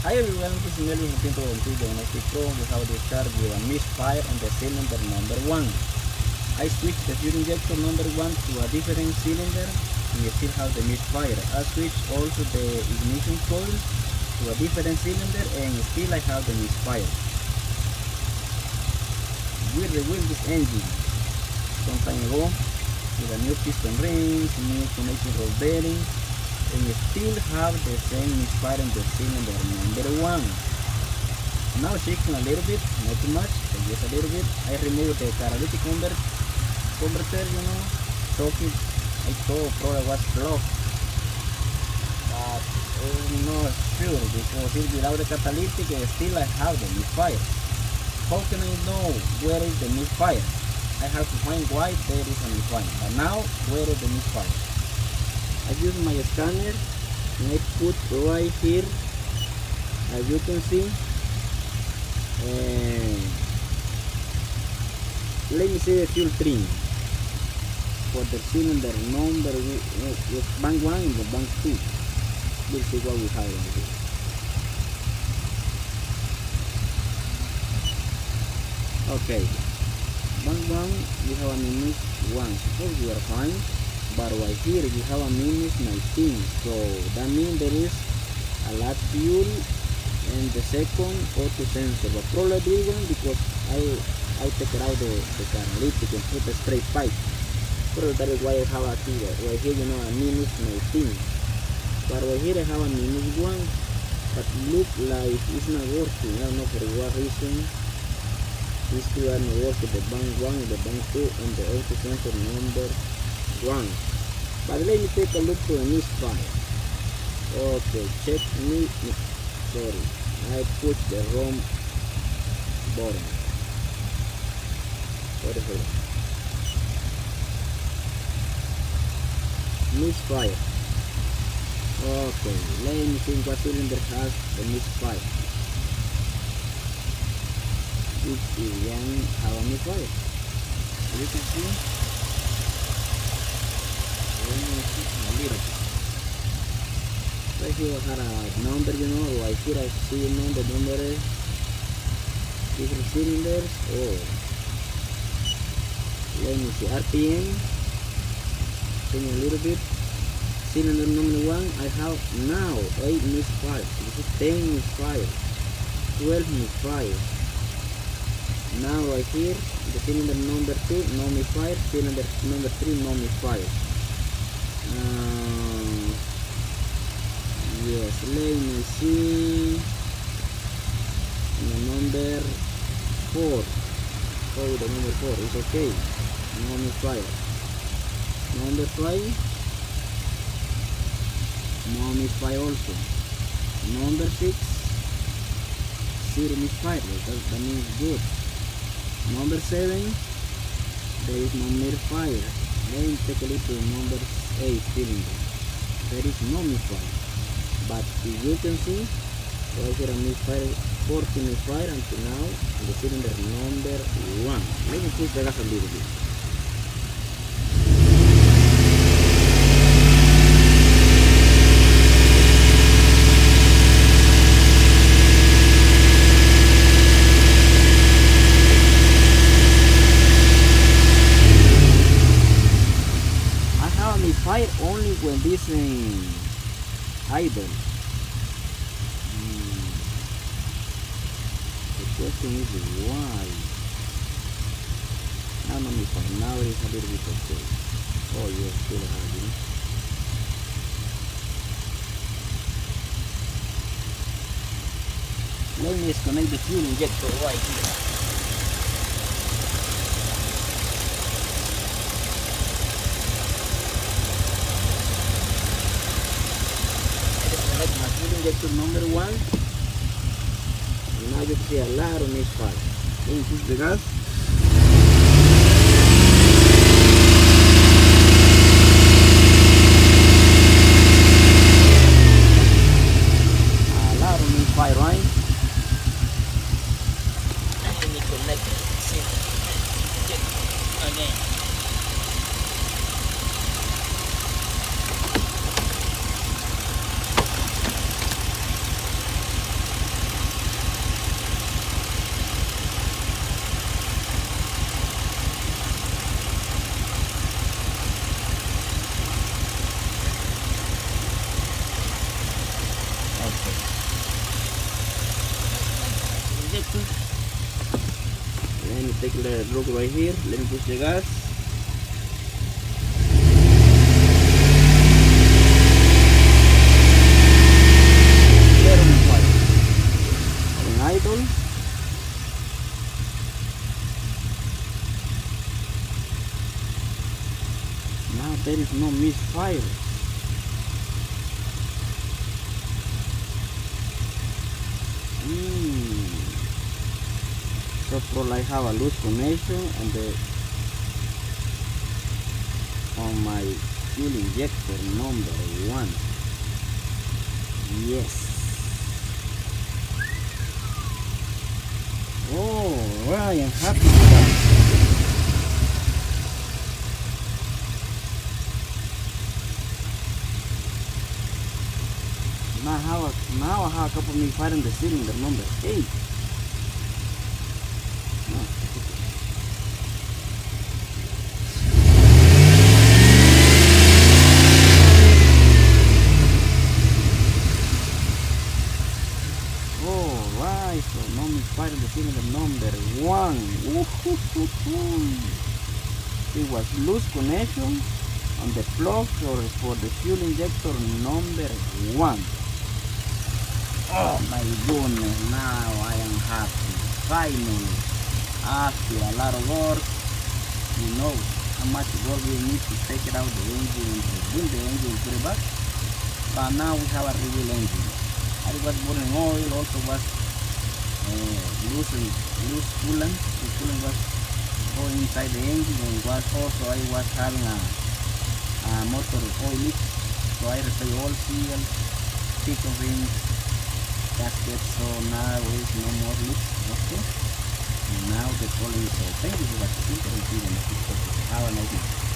Hi everyone, this is Melvin from Pinto on Tuesday on SP Pro. We have this car with a misfire on the cylinder number 1. I switched the fuel injector number 1 to a different cylinder and you still have the misfire. I switched also the ignition coil to a different cylinder and still I have the misfire. We rebuilt this engine some time ago with a new piston rings, new connection rod bearing, and you still have the same misfire in the cylinder number 1. Now shaking a little bit, not too much, but just a little bit. I removed the catalytic converter, socket. I thought probably was blocked, but I'm not sure because it's without the catalytic and still I have the misfire. How can I know where is the misfire? I have to find why there is a misfire, but now where is the misfire? I use my scanner and I put right here, as you can see, and let me see the fuel trim for the cylinder number bank 1 and the bank 2. Let's see what we have right here. Okay, bank 1 we have a -1, suppose we are fine. But right here we have a -19, so that means there is a lot fuel and the second auto sensor, but probably this one because I take out the catalytic and put a straight pipe. Probably that is why I have a here. Right here a -19, but right here I have a -1, but look like it's not working. I don't know for what reason. These two are not working, the bank 1 and the bank 2 and the auto sensor number 1. But let me take a look to the misfire. Okay, check me. Sorry, I put the wrong button. Sorry for that. Misfire. Okay, let me see what cylinder has the misfire. This is one have a misfire. You can see. A little bit. Right here I had a number, right here I see the number different cylinders. Oh, let me see RPM. Change a little bit. Cylinder number 1 I have now 8 misfire. This is 10 misfire, 12 misfire. Now right here the cylinder number 2 no misfire, cylinder number 3 no misfire. Yes, let me see the number 4. Oh, the number 4 is okay, no misfire. Number 5 no misfire also. Number 6 zero misfire, that means good. Number 7 there is no misfire. Let me take a look at number 8 cylinder. There is no misfire. But if you can see, right here a misfire, 40 misfire until now, the cylinder number 1. Let me push the gas a little bit. I have a misfire only when this idle. The question is why? Now no misfire. Now it is a little bit okay. Oh yes, still have it. Let me disconnect the fuel injector right here. My fuel injector number 1, and now you can see a lot of misfire. Let me push the gas. A lot of misfire, right? Let me connect it. See, check again. injector. Let me take a look right here. Let me push the gas. Idle. Now there is no misfire. So probably I have a loose connection on my fuel injector number 1. Yes. Oh, I am happy with that. Now I have a couple of me fighting the cylinder number 8. Alright, so now me fighting the cylinder number 1. It was loose connection on the plug for the fuel injector number 1. Oh my goodness, now I am happy. Finally, after a lot of work, you know how much work we need to take it out the engine, rebuild the engine, put it back. But now we have a rebuilt engine. I was burning oil, also was loose coolant. The coolant was going inside the engine, and I was having a motor oil leak. So I replaced all seals, pickle rings, gasket, so now there is no more leaks. Okay, and now the problem is solved. Thank you for watching. Have a nice day.